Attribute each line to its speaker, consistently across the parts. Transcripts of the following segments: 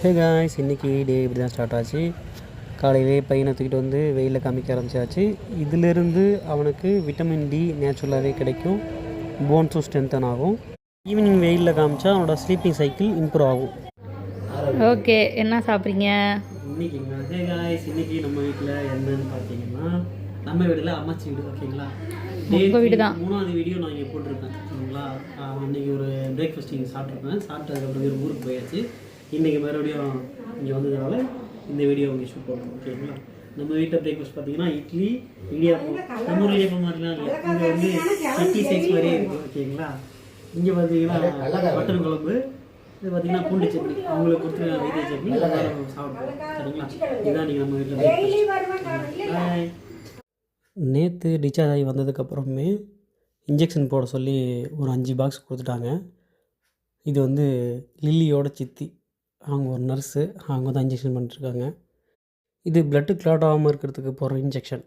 Speaker 1: Hey guys, இன்றைக்கி டே இப்படி தான் ஸ்டார்ட் ஆச்சு. காலையிலே பையனை தூக்கிட்டு வந்து வெயிலில் காமிக்க ஆரம்பிச்சாச்சு. இதிலிருந்து அவனுக்கு விட்டமின் டி நேச்சுரலாகவே கிடைக்கும், போன்ஸும் ஸ்ட்ரென்தன் ஆகும். ஈவினிங் வெயிலில் காமிச்சா அவனோட ஸ்லீப்பிங் சைக்கிள் இம்ப்ரூவ் ஆகும்.
Speaker 2: ஓகே, என்ன சாப்பிட்றீங்க
Speaker 1: இன்றைக்கிங்களா? ஹே காய்ஸ், இன்றைக்கி நம்ம வீட்டில் என்னன்னு பார்த்தீங்கன்னா, நம்ம வீட்டில் அம்மாச்சி வீடு. ஓகேங்களா,
Speaker 2: உங்கள் வீடு தான்.
Speaker 1: 3வது வீடியோ நான் இங்கே போட்டிருக்கேன். ஓகேங்களா, அன்றைக்கி ஒரு பிரேக்ஃபாஸ்ட் இங்கே சாப்பிட்ருப்பேன். சாப்பிட்டதுக்கப்புறம் ஒரு ஊருக்கு போயாச்சு. இன்றைக்கி மறுபடியும் இங்கே வந்ததுனால இந்த வீடியோ இங்கே ஷூட் பண்ணுறோம். ஓகேங்களா, நம்ம வீட்டில் பிரேக்ஃபாஸ்ட் பார்த்தீங்கன்னா இட்லி, இடியாப்பம். நம்ம ஊர் இடியாப்பம் மாதிரிலாம் இல்லை, இங்கே வந்து சட்டி சைஸ் மாதிரியே இருக்குது. ஓகேங்களா, இங்கே பார்த்தீங்கன்னா மட்டன் குழம்பு, இது பார்த்தீங்கன்னா பூண்டு சட்னி, அவங்களுக்கு கொடுத்துருக்க வைத்திய சட்னி, அதெல்லாம் சாப்பிடுவோம். சரிங்களா, இதுதான் நீங்கள் நம்ம வீட்டில் பிரேக்ஃபாஸ்ட். நேற்று டிஸ்சார்ஜ் ஆகி வந்ததுக்கப்புறமே இன்ஜெக்ஷன் போட சொல்லி ஒரு 5 பாக்ஸ் கொடுத்துட்டாங்க. இது வந்து லில்லியோட சித்தி, அவங்க ஒரு நர்ஸு, அவங்க தான் இன்ஜெக்ஷன் பண்ணிட்டுருக்காங்க. இது பிளட்டு கிளாட் ஆகாமல் இருக்கிறதுக்கு போகிற இன்ஜெக்ஷன்.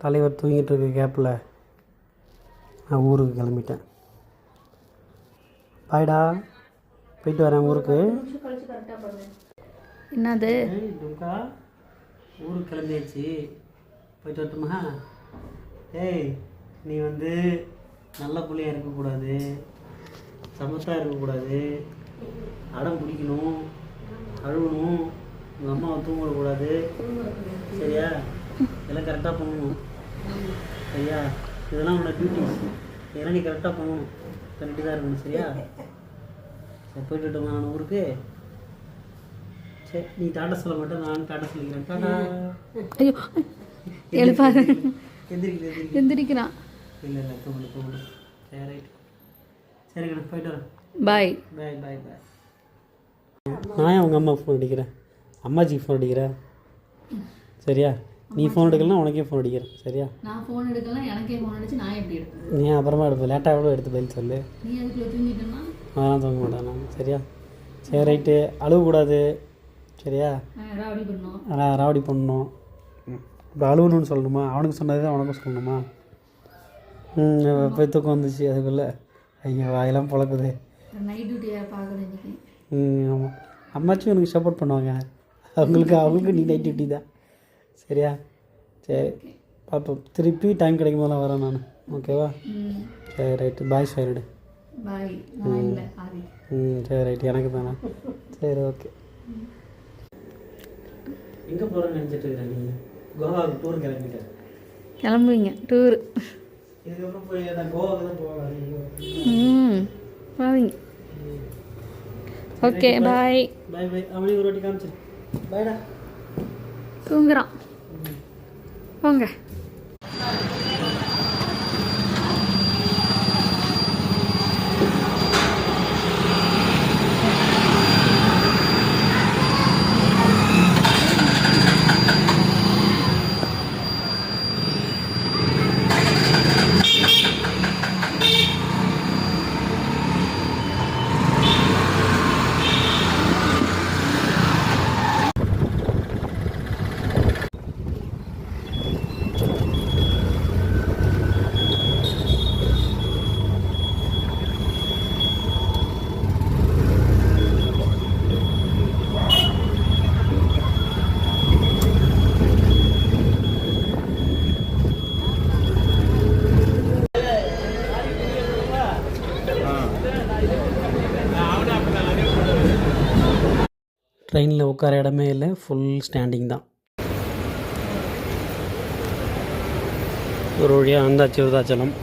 Speaker 1: தலைவர் தூங்கிட்டு இருக்க கேப்பில் நான் ஊருக்கு கிளம்பிட்டேன். பாய்டா, போயிட்டு வரேன் ஊருக்கு.
Speaker 2: என்னது
Speaker 1: டும்கா, ஊருக்கு கிளம்பியாச்சு, போயிட்டு வரட்டுமா? ஏய், நீ வந்து நல்ல பிள்ளையாக இருக்கக்கூடாது, சமத்தாக இருக்கக்கூடாது, அடம் பிடிக்கணும், அழுகணும், உங்கள் அம்மாவை தூங்கிடக்கூடாது. சரியா, இதெல்லாம் கரெக்டாக பண்ணணும். சரியா, இதெல்லாம் உன்னோட டியூட்டிஸ், இதெல்லாம் நீ கரெக்டாக பண்ணணும், பண்ணிட்டு தான் இருக்கணும். சரியா, சரி, போயிட்டு விட்டோமா நான் ஊருக்கு? சரி, நீ டாட்டா சொல்ல மாட்டேன், நான் டாட்டா சொல்லிக்கிறேன். டாட்டா.
Speaker 2: ஐயோ, எழுப்பாது,
Speaker 1: எந்திரிக்கிறான். இல்லை தூங்கணும். சரி, ரைட். சரி கண்ணா, போயிட்டு வரேன்.
Speaker 2: பாய்
Speaker 1: பாய் பாய் பாய். நான் அவங்க அம்மாவுக்கு ஃபோன் அடிக்கிறேன், அம்மாச்சிக்கு ஃபோன் அடிக்கிறேன். சரியா, நீ ஃபோன் எடுக்கலாம், உனக்கே ஃபோன் அடிக்கிறேன். சரியா,
Speaker 2: நான் ஃபோன் எடுக்கலாம், எனக்கே ஃபோன் அடிச்சு நான் எப்படி எடுப்பேன்?
Speaker 1: நீ அப்புறமா எடுப்பேன், லேட்டாக கூட எடுத்து பதில் சொல்லு.
Speaker 2: நீ அதுக்குள்ள தூங்கிட்டேன்னா
Speaker 1: அதெல்லாம் தூங்க மாட்டேன் நான். சரியா, சரி ரைட்டு. அழுவக்கூடாது. சரியா,
Speaker 2: ராவடி பண்ணணும்.
Speaker 1: ராவடி பண்ணணும். இப்போ அழுவணும்னு சொல்லணுமா? அவனுக்கு சொன்னது தான் உனக்கும் சொல்லணுமா? போய் தூக்கம் வந்துச்சு அதுக்குள்ளே. ஐயோ, வாயெல்லாம் பொழக்குது.
Speaker 2: நைட் டியூட்டியாக பார்க்குறேன் இன்னைக்கு.
Speaker 1: ஆமாம், அம்மாச்சும் எனக்கு சப்போர்ட் பண்ணுவாங்க. அவங்களுக்கு நீ நைட் டியூட்டி தான். சரியா, சரி பார்ப்போம். திருப்பி டைம் கிடைக்கும் போதெல்லாம் வரேன் நான். ஓகேவா? சரி ரைட்டு. பாய் சொல்லிடு.
Speaker 2: பாய்.
Speaker 1: சரி ரைட்டு, எனக்கு தானே. சரி, ஓகே. எங்கே போகிறேன்னு நினச்சிட்டு இருக்கிறேன் நீங்கள்? கோவாவுக்கு டூர் கிளம்பிட்டேன்.
Speaker 2: கிளம்புவீங்க டூரு?
Speaker 1: இதுக்கப்புறம் போய் நான் கோவாவுக்கு தான் போவாங்க.
Speaker 2: போவீங்க. ஓகே, பாய்
Speaker 1: பாய் பாய். அவனையும் ஒரு வாட்டி காமிச்சிரு. பாய்டா.
Speaker 2: தூங்குறான், போங்க.
Speaker 1: ட்ரெயினில் உட்கார இடமே இல்லை, ஃபுல் ஸ்டாண்டிங் தான். ஒரு வழியாக வந்தாச்சு விருதாச்சலம்.